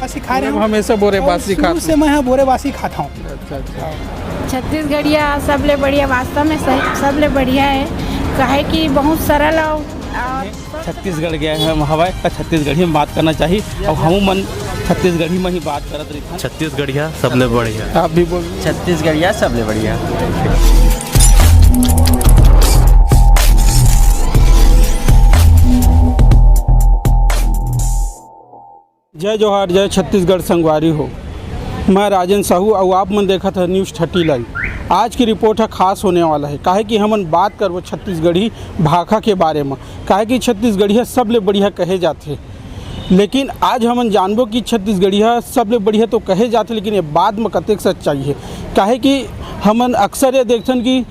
बासी खा रहे हैं। हमेशा बोरे बासी शुरू खाते से मैं यहाँ बोरे बासी खाता हूँ। अच्छा। छत्तीसगढ़िया सबले बढ़िया, वास्तव में सही सबले बढ़िया है, काहे कि बहुत सरल और छत्तीसगढ़ गए हैं हम हवा का छत्तीसगढ़ी में बात करना चाहिए और हम मन छत्तीसगढ़ी में ही बात करत रही। छत्तीसगढ़िया सबले बढ़िया। आप भी बोल। छत्तीसगढ़िया सबले बढ़िया। जय जोहार, जय छत्तीसगढ़ संगवारी हो। मैं राजन साहू और आप मन देखा था न्यूज़ 30 लाइव। आज की रिपोर्ट है खास होने वाला है, काहे कि हमन बात करबो छत्तीसगढ़ी भाषा के बारे में। काहे कि छत्तीसगढ़िया सबले बढ़िया कहे जाते, लेकिन आज हमन जानबो कि छत्तीसगढ़िया सबले बढ़िया तो कहे जाते, लेकिन ये बाद में कतेक सच्चाई है। काहे कि हमन अक्सर ये देखथन कि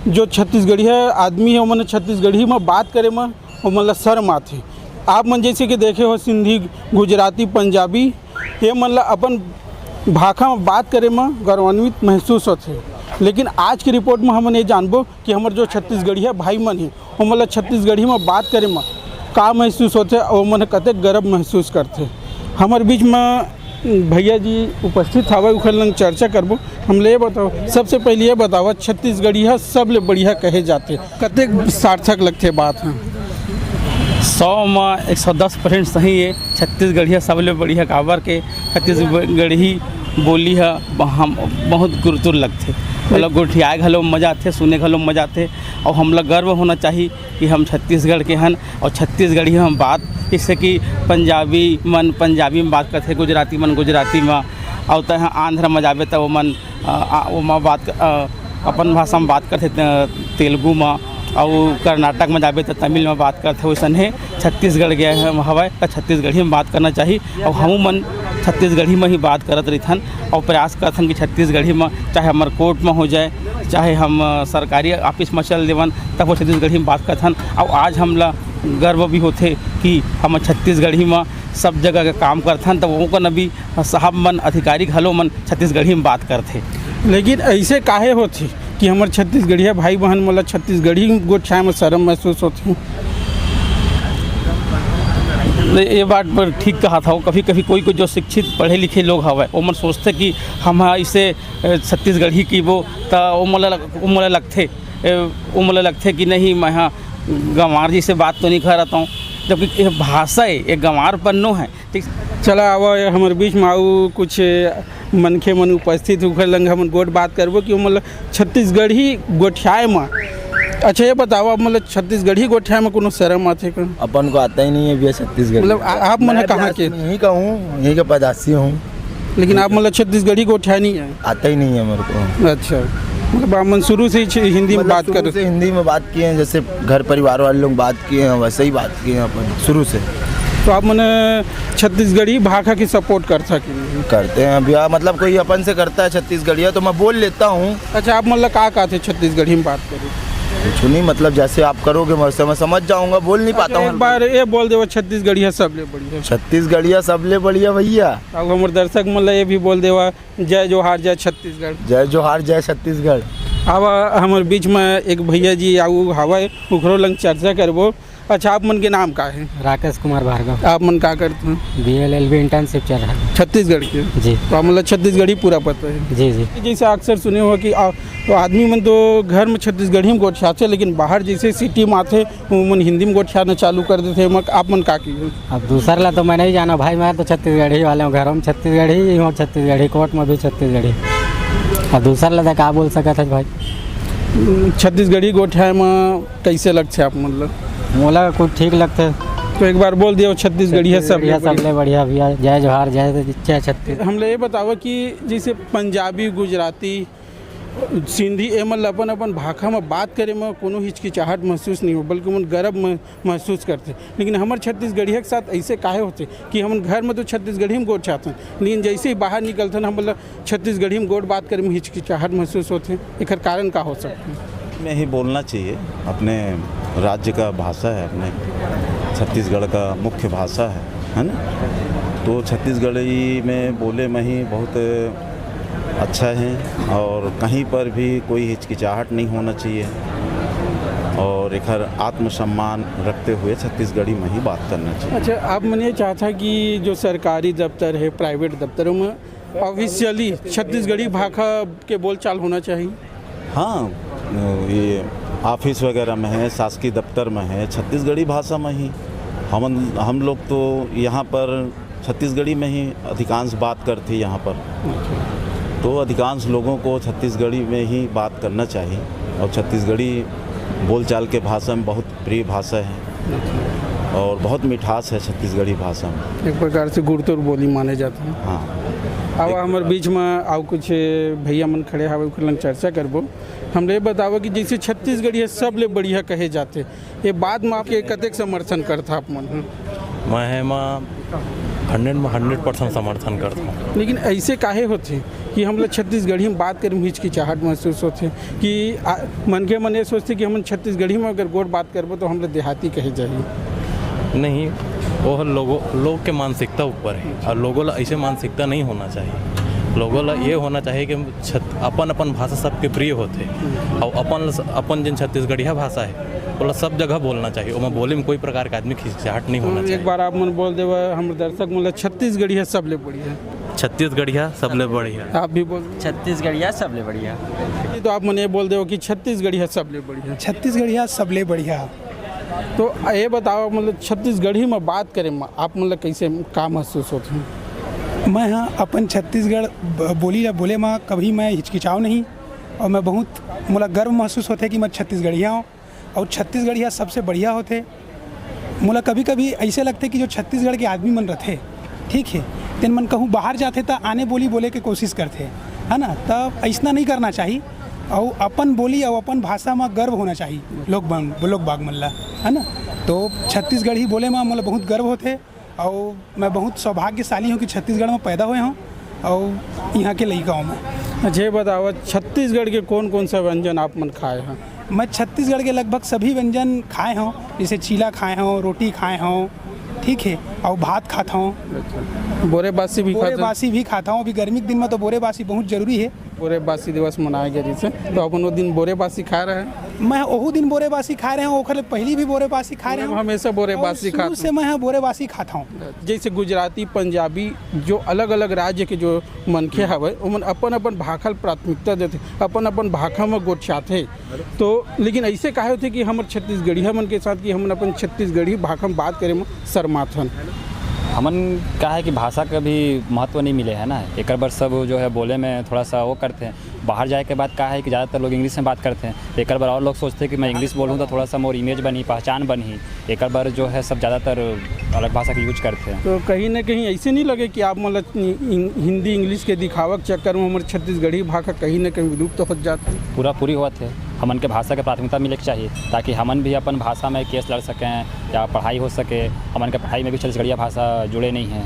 जो छत्तीसगढ़िया आदमी है ओमन छत्तीसगढ़ी में बात करे में ओमन ला शर्म आथे। आप मन जैसे कि देखे हो सिंधी, गुजराती, पंजाबी, ये मन ला अपन भाषा में बात करे में गौरवान्वित महसूस होते। लेकिन आज की रिपोर्ट में हमन ये जानबो कि हमारे जो छत्तीसगढ़िया भाई मन है ओमन ला छत्तीसगढ़ी में बात करे में का महसूस होते और मन कतेक गर्व महसूस करते। हमारे बीच में भैया जी उपस्थित हवा उखर लंग चर्चा करबो। हम ले बताओ, सबसे पहले ये बताओ छत्तीसगढ़िया सबले बढ़िया कहे जाते, कतेक सार्थक लगते बात है? 100 में 110% सही है। छत्तीसगढ़िया सबले बढ़िया काबर के छत्तीसगढ़ी बोली है हम बहुत गुरुतुर लगते, मतलब गुठियाए घलो मजा आते, सुने घलो मजा आते और हम लोग गर्व होना चाहिए कि हम छत्तीसगढ़ के हन। और छत्तीसगढ़ी हम बात जैसे कि पंजाबी मन पंजाबी में बात करते, गुजराती मन गुजराती में, और तहाँ आंध्र में जाबे तो वो मन बात अपन भाषा में बात करते, तेलुगु में, और कर्नाटक में जाबे तो तमिल में बात करते। वैसन है छत्तीसगढ़ गए हम हवा तो छत्तीसगढ़ी में बात करना चाहिए और हम मन छत्तीसगढ़ी में ही बात करत रहीथन और प्रयास करथन कि छत्तीसगढ़ी में चाहे हमारे कोर्ट में हो जाए, चाहे हम सरकारी ऑफिस में चल देवन तब वो छत्तीसगढ़ी में बात करथन। और आज हमला गर्व भी होते कि हम छत्तीसगढ़ी में सब जगह का काम करथन, तो वो का भी साहब मन अधिकारी घलो मन छत्तीसगढ़ी में बात करते। लेकिन ऐसे काहे होती कि हमारे छत्तीसगढ़िया भाई बहन मतलब छत्तीसगढ़ी गोठाए में शर्म महसूस होती? ये बात पर ठीक कहा था। कभी कभी कोई जो शिक्षित पढ़े लिखे लोग हवे वो मन सोचते कि हम इसे छत्तीसगढ़ी की वो तो उमला लगते कि नहीं मैं हाँ गंवार जी से बात तो नहीं कर रहा हूँ, जबकि ये भाषा है, ये गंवार पन्नो है। ठीक, चला आवा हमारे बीच में आऊ कुछ मनखे मन उपस्थित उखर लंग हमन गोट बात करबो कि मतलब छत्तीसगढ़ी गोठाए में। अच्छा ये बताओ, आप मतलब छत्तीसगढ़ी गोठाए में कोनो शर्म आते का? अपन को आता ही नहीं है भैया छत्तीसगढ़। मतलब आप मन कहाँ के? यहीं का हूँ, यहीं का पैदाशी हूँ। लेकिन आप मतलब छत्तीसगढ़ी गोठाए नहीं है? आता ही नहीं है मेरे को। अच्छा, मतलब आप मन शुरू से ही हिंदी में बात कर? हिंदी में बात किए हैं, जैसे घर परिवार वाले लोग बात किए हैं वैसे ही बात किए हैं अपन शुरू से। तो आप मैंने छत्तीसगढ़ी भाषा की सपोर्ट करते हैं भैया, मतलब कोई अपन से करता है छत्तीसगढ़िया तो मैं बोल लेता हूँ। अच्छा, आप मतलब कहा थे छत्तीसगढ़ी में बात करें? कुछ नहीं, मतलब जैसे आप करोगे वैसे मैं समझ जाऊँगा, बोल नहीं पाता हूँ। एक बार ये बोल दे छत्तीसगढ़िया सबले बढ़िया। छत्तीसगढ़िया सबले बढ़िया भैया। अब हमारे दर्शक मतलब ये भी बोल देवा जय जोहार जय छत्तीसगढ़। जय जोहार जय छत्तीसगढ़। अब हमारे बीच में एक भैया जी आऊ हवा उखरो लंग चर्चा करबो। अच्छा, आप मन के नाम का है? राकेश कुमार भार्गव। आप मन का करते हैं? BLLB इंटर्नशिप चल रहा है छत्तीसगढ़ के। जी। तो आप मतलब छत्तीसगढ़ी पूरा पता है? जी जी। जैसे अक्सर सुने हो कि तो आदमी मन तो घर में छत्तीसगढ़ी में गोठियाते, लेकिन बाहर जैसे सिटी में आते वो मन हिंदी में गोठियाना चालू कर देते। आप मन का की? अब दूसर ला तो मैं नहीं जाना भाई, मैं तो छत्तीसगढ़ी वाले हूँ, घरों में छत्तीसगढ़ी हूँ, छत्तीसगढ़ी कोर्ट में भी छत्तीसगढ़ी। अब दूसर ला क्या बोल सका था भाई? छत्तीसगढ़ी गोठाए में कैसे लगते आप मतलब? मोला कुछ ठीक लगते तो एक बार बोल दिया छत्तीसगढ़ी है सबले बढ़िया भैया। जय जोहार जय छत्तीस। हम ये बताओ कि जैसे पंजाबी, गुजराती, सिंधी ए मतलब अपन भाषा में बात करे में कोनो हिचकिचाहट महसूस नहीं हो, बल्कि मन गर्व महसूस करते। लेकिन हमारे छत्तीसगढ़िया के साथ ऐसे काहे होते कि हम घर में तो छत्तीसगढ़ी में गोट चाहते हैं, लेकिन जैसे ही बाहर निकलते हैं हम मतलब छत्तीसगढ़ी में गोट बात करे में हिचकिचाहट महसूस होते। एक कारण का हो सकता है? में ही बोलना चाहिए, अपने राज्य का भाषा है, अपने छत्तीसगढ़ का मुख्य भाषा है ना। तो छत्तीसगढ़ी में बोले में ही बहुत अच्छा है और कहीं पर भी कोई हिचकिचाहट नहीं होना चाहिए। और एक आत्मसम्मान रखते हुए छत्तीसगढ़ी में ही बात करना चाहिए। अच्छा, आप मैंने चाहता कि जो सरकारी दफ्तर है, प्राइवेट दफ्तरों में ऑफिशियली छत्तीसगढ़ी भाषा के बोलचाल होना चाहिए। हाँ, ये ऑफिस वगैरह में है, शासकीय दफ्तर में है, छत्तीसगढ़ी भाषा में ही हम लोग तो यहाँ पर छत्तीसगढ़ी में ही अधिकांश बात करते हैं यहाँ पर। तो अधिकांश लोगों को छत्तीसगढ़ी में ही बात करना चाहिए और छत्तीसगढ़ी बोलचाल के भाषा में बहुत प्रिय भाषा है और बहुत मिठास है छत्तीसगढ़ी भाषा में। एक प्रकार से गुड़तुर बोली माने जाते हैं। हाँ, अब हमारे बीच में आओ कुछ भैया मन खड़े हवे ओकर लंग चर्चा करबो। हमरे बताओ कि जैसे छत्तीसगढ़ी है सब ले बढ़िया कहे जाते, ये बात में आपके कतेक समर्थन करता आप मन? मैं 100% समर्थन करता हूँ। लेकिन ऐसे काहे होते कि हम लोग छत्तीसगढ़ी में बात करें हिचकिचाहट महसूस होते कि मन के मन ये सोचते कि हम छत्तीसगढ़ी में अगर गोड़ बात करबो तो हम लोग देहाती कहे जाइए। नहीं, वो लोग के मानसिकता ऊपर है और लोगों ला ऐसे मानसिकता नहीं होना चाहिए। लोगों ला ये होना चाहिए कि अपन भाषा सबके प्रिय होते और अपन जिन छत्तीसगढ़िया भाषा है वो सब जगह बोलना चाहिए। वो बोले में कोई प्रकार का आदमी खिचखिचाहट नहीं होना चाहिए। एक बार आप मन बोल देवा हम दर्शक मतलब छत्तीसगढ़िया सब ले बढ़िया। छत्तीसगढ़िया सबले बढ़िया। आप भी बोल छत्तीसगढ़िया सबले बढ़िया। तो आप मन ये बोल दो कि छत्तीसगढ़िया सब ले बढ़िया। छत्तीसगढ़िया सबले बढ़िया। तो ये बताओ मतलब छत्तीसगढ़ी में बात करें आप मतलब कैसे का महसूस होते हैं? मैं हाँ अपन छत्तीसगढ़ बोले में कभी मैं हिचकिचाऊँ नहीं और मैं बहुत मोला गर्व महसूस होते कि मैं छत्तीसगढ़िया हूँ और छत्तीसगढ़िया सबसे बढ़िया होते। मोला कभी कभी ऐसे लगते कि जो छत्तीसगढ़ के आदमी मन रहते, ठीक है, तेन मन कहूँ बाहर जाते तो आने बोले की कोशिश करते, है ना। तब ऐसा नहीं करना चाहिए और अपन बोली और अपन भाषा में गर्व होना चाहिए लोग बाग मल्ला, है ना। तो छत्तीसगढ़ी बोले में मतलब बहुत गर्व होते और मैं बहुत सौभाग्यशाली हूँ कि छत्तीसगढ़ में पैदा हुए हूँ और यहाँ के लड़का हूँ मैं। अच्छा, ये बताओ छत्तीसगढ़ के कौन कौन सा व्यंजन आप मन खाए हैं? मैं छत्तीसगढ़ के लगभग सभी व्यंजन खाए हूँ, जैसे चीला खाए हूँ, रोटी खाए हूँ, ठीक है, और भात खाता हूँ। बोरे बासी भी खाता हूँ। अभी गर्मी के दिन में तो बोरे बासी बहुत जरूरी है। बोरे बासी दिवस मनाया गया जैसे, तो अपन वो दिन बोरे बासी खा रहे हैं? मैं ओहू दिन बोरे बासी खा रहे हैं, ओखर पहली भी बोरे बासी खा रहे हैं। हमेशा बोरे बासी खाता से मैं बोरे बासी खाता हूँ। जैसे गुजराती, पंजाबी जो अलग अलग राज्य के जो मनखे हवे उमन अपन अपन भाखा प्राथमिकता देते, अपन अपन भाखा में गोठियाथे। तो लेकिन ऐसे काहे होते कि हमारे छत्तीसगढ़िया मन के साथ कि हम अपन छत्तीसगढ़ी भाखा में बात करें शर्माथन? हमन का है कि भाषा का भी महत्व नहीं मिले है ना। एक बार सब जो है बोले में थोड़ा सा वो करते हैं। बाहर जाए के बाद क्या है कि ज़्यादातर लोग इंग्लिश में बात करते हैं। एक बार और लोग सोचते हैं कि मैं इंग्लिश बोलूँ तो थोड़ा सा मोर इमेज बनी, पहचान बनी। एक बार जो है सब ज़्यादातर अलग भाषा का यूज करते हैं। तो कहीं ना कहीं ऐसे नहीं लगे कि आप मतलब हिंदी इंग्लिश के दिखावा के चक्कर में हमारे छत्तीसगढ़ी भाषा कहीं ना कहीं विलुप्त हो जाती है? पूरी हुआ थे। हमन के भाषा के प्राथमिकता मिले के चाहिए ताकि हमन भी अपन भाषा में केस लड़ सकें या पढ़ाई हो सके। हमन के पढ़ाई में भी छत्तीसगढ़िया भाषा जुड़े नहीं हैं।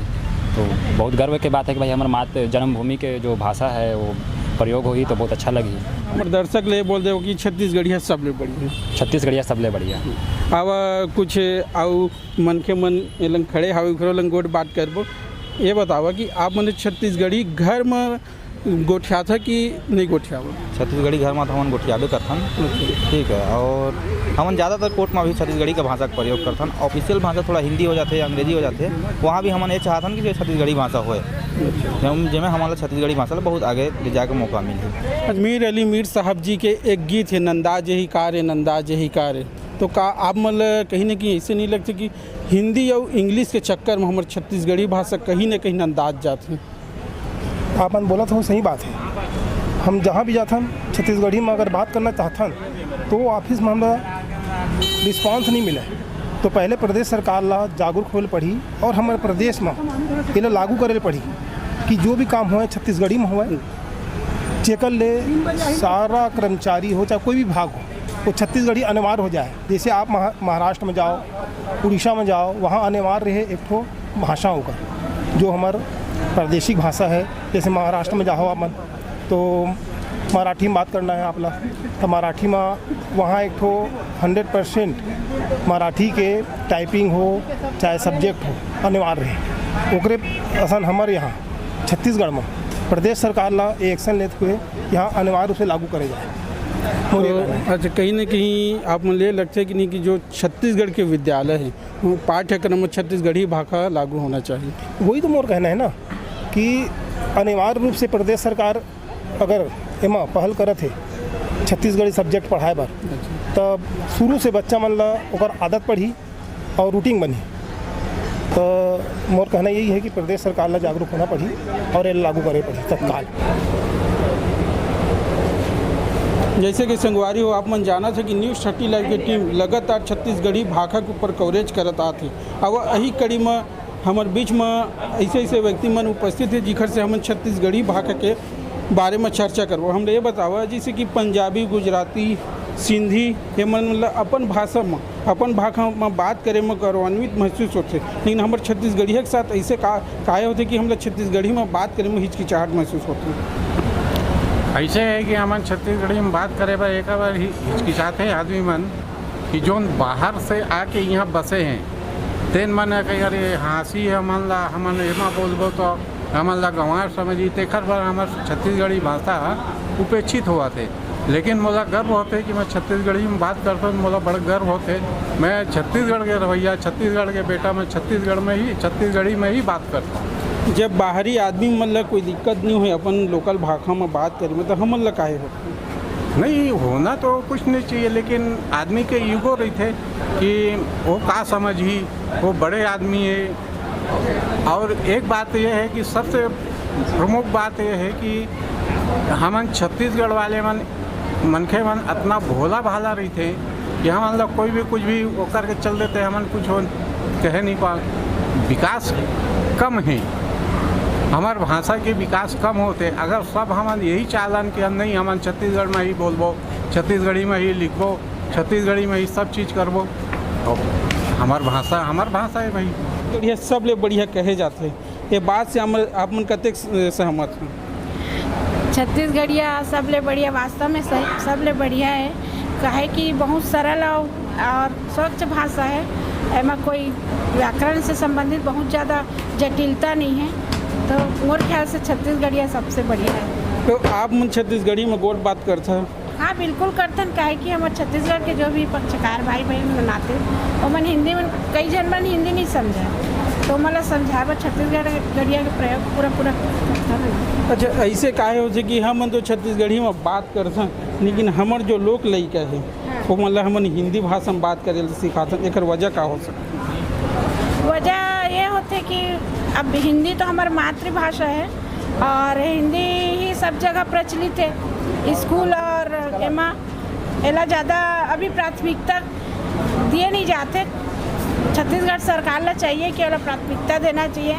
तो बहुत गर्व की बात है कि भाई हमारे मातृ जन्मभूमि के जो भाषा है वो प्रयोग हुई तो बहुत अच्छा लगी। हमारे दर्शक ले बोल दे कि छत्तीसगढ़िया सब ले बढ़िया। छत्तीसगढ़िया सब ले बढ़िया। अब कुछ आउ मन के मन लंग खड़े हावे घरों लंग गोट बात करबो। ये बतावा कि आप मन छत्तीसगढ़ी घर में गोठिया था कि नहीं गोठिया? छत्तीसगढ़ी घर में तो हम गोठियाबे करथन, ठीक है। और हम ज़्यादातर कोर्ट में भी छत्तीसगढ़ी का भाषा का प्रयोग करथन। ऑफिशियल भाषा थोड़ा हिंदी हो जाते, अंग्रेजी हो जाते, वहाँ भी हम ये चाहतन कि जो छत्तीसगढ़ी भाषा होए, जिसमें हमारा छत्तीसगढ़ी भाषा बहुत आगे ले जाकर मौका मिले। अजमेर अली मीर साहब जी के एक गीत है, नंदाज यही कार्य, नंदाज यही कार्य। तो का आप मतलब कहीं ना कहीं ऐसे नहीं लगते कि हिंदी और इंग्लिश के चक्कर में हमारे छत्तीसगढ़ी भाषा कहीं ना कहीं नंदाज जाते हैं? आपन बोला तो सही बात है। हम जहाँ भी जाते हैं छत्तीसगढ़ी में अगर बात करना चाहते हैं तो ऑफिस में हमारा रिस्पांस नहीं मिला। तो पहले प्रदेश सरकार ला जागरूक होल पड़ी और हमारे प्रदेश में ये लागू करे पड़ी कि जो भी काम हो छत्तीसगढ़ी में हो, जेकर ले सारा कर्मचारी हो चाहे कोई भी भाग हो वो छत्तीसगढ़ी अनिवार्य हो जाए। जैसे आप महाराष्ट्र में जाओ, उड़ीसा में जाओ, वहाँ अनिवार्य रहे एक ठो भाषा होगा जो हमारा प्रादेशिक भाषा है। जैसे महाराष्ट्र में जाओ आप तो मराठी में बात करना है आप लोग, तो मराठी में वहाँ एक ठो 100% मराठी के टाइपिंग हो चाहे सब्जेक्ट हो अनिवार्य है। ओकरे असन हमारे यहाँ छत्तीसगढ़ में प्रदेश सरकार ला एक्शन लेते हुए यहाँ अनिवार्य रूप से लागू करे जाए। अच्छा, कहीं ना कहीं आप मन ले लगता है कि नहीं कि जो छत्तीसगढ़ के विद्यालय हैं वो पाठ्यक्रम में छत्तीसगढ़ी भाषा लागू होना चाहिए? वही तो मोर कहना है ना कि अनिवार्य रूप से प्रदेश सरकार अगर एमा पहल करत है छत्तीसगढ़ी सब्जेक्ट पढ़ाए बर, तब शुरू से बच्चा मन ला ओकर आदत पड़ी और रूटीन बनी। तो मोर कहना यही है कि प्रदेश सरकार ला जागरूक होना पड़ी और ये लागू करे पड़ी तत्काल। जैसे कि संगवारी हो, आप मन जाना था कि न्यूज़ 30 लाइव की टीम लगातार छत्तीसगढ़ी भाषा के ऊपर कवरेज करत आती। अब यही कड़ी में हमारे बीच में ऐसे व्यक्ति मन उपस्थित है जिखर से हम छत्तीसगढ़ी भाषा के बारे में चर्चा करबो। हमने ये बतावा जैसे कि पंजाबी, गुजराती, सिंधी ये मन मतलब अपन भाषा में बात करे में गौरवान्वित महसूस होते, लेकिन हमारे छत्तीसगढ़ी के साथ ऐसे काहे होते कि हम लोग छत्तीसगढ़ी में बात करे में हिचकिचाहट महसूस होती। ऐसे है कि हमन छत्तीसगढ़ी में बात करे बर एक बार हिचकिचाते हैं आदमी मन कि जोन बाहर से आके यहाँ बसे हैं तेन मन कही अरे हाँसी हमन ला हमन एमा बोलबो तो हमन ला गंवार समझी, तेखर बर हमार छत्तीसगढ़ी भाषा उपेक्षित हुआ थे। लेकिन मोला गर्व होते कि मैं छत्तीसगढ़ी में बात करता हूँ, मोला बड़ा गर्व होते मैं छत्तीसगढ़ के रवैया, छत्तीसगढ़ के बेटा, मैं छत्तीसगढ़ी में ही बात करता हूँ। जब बाहरी आदमी मतलब कोई दिक्कत नहीं हो अपन लोकल भाषा में बात करें मतलब हम मतलब काहे हो नहीं होना तो कुछ नहीं चाहिए, लेकिन आदमी के ईगो रही थे कि वो का समझी, वो बड़े आदमी है। और एक बात यह है कि सबसे प्रमुख बात यह है कि हमन छत्तीसगढ़ वाले मनखे मन इतना भोला भाला रही थे कि हम लोग कोई भी कुछ भी वो करके चल देते, हमन कुछ कह नहीं पा। विकास कम है, हमार भाषा के विकास कम होते। अगर सब हमन यही चालन कि हम नहीं हमन छत्तीसगढ़ में ही बोलबो, छत्तीसगढ़ी में ही लिखबो, छत्तीसगढ़ी में ही सब चीज़ करबो, तो हमार भाषा है भाई। बढ़िया सबले बढ़िया कहे जाते हैं, ये बात से आप मन कतेक सहमत हैं? छत्तीसगढ़िया सबले बढ़िया, वास्तव में सबले बढ़िया है। काहे कि बहुत सरल और स्वच्छ भाषा है, एमा कोई व्याकरण से संबंधित बहुत ज़्यादा जटिलता नहीं है। तो मोर ख्याल से छत्तीसगढ़िया सबसे बढ़िया है। तो आप मन छत्तीसगढ़ी में गोट बात करते हैं? हाँ बिल्कुल करतन। काहे कि हमारे छत्तीसगढ़ के जो भी पक्षकार भाई बहन बनाते वो मन हिंदी में, कई जन मन हिंदी नहीं समझा, तो मतलब समझावा छत्तीसगढ़िया के प्रयोग पूरा करता है। अच्छा, ऐसे काहे हो कि हम तो छत्तीसगढ़ी में बात करते हैं लेकिन हमार जो लोक लड़का है वो मतलब हमन हिंदी भाषा में बात करे सिखाते, एक वजह का हो सकती? वजह ये होते कि अब हिंदी तो हमारी मातृभाषा है और हिंदी ही सब जगह प्रचलित है। स्कूल और एला ज़्यादा अभी प्राथमिकता दिए नहीं जाते। छत्तीसगढ़ सरकार ला चाहिए कि प्राथमिकता देना चाहिए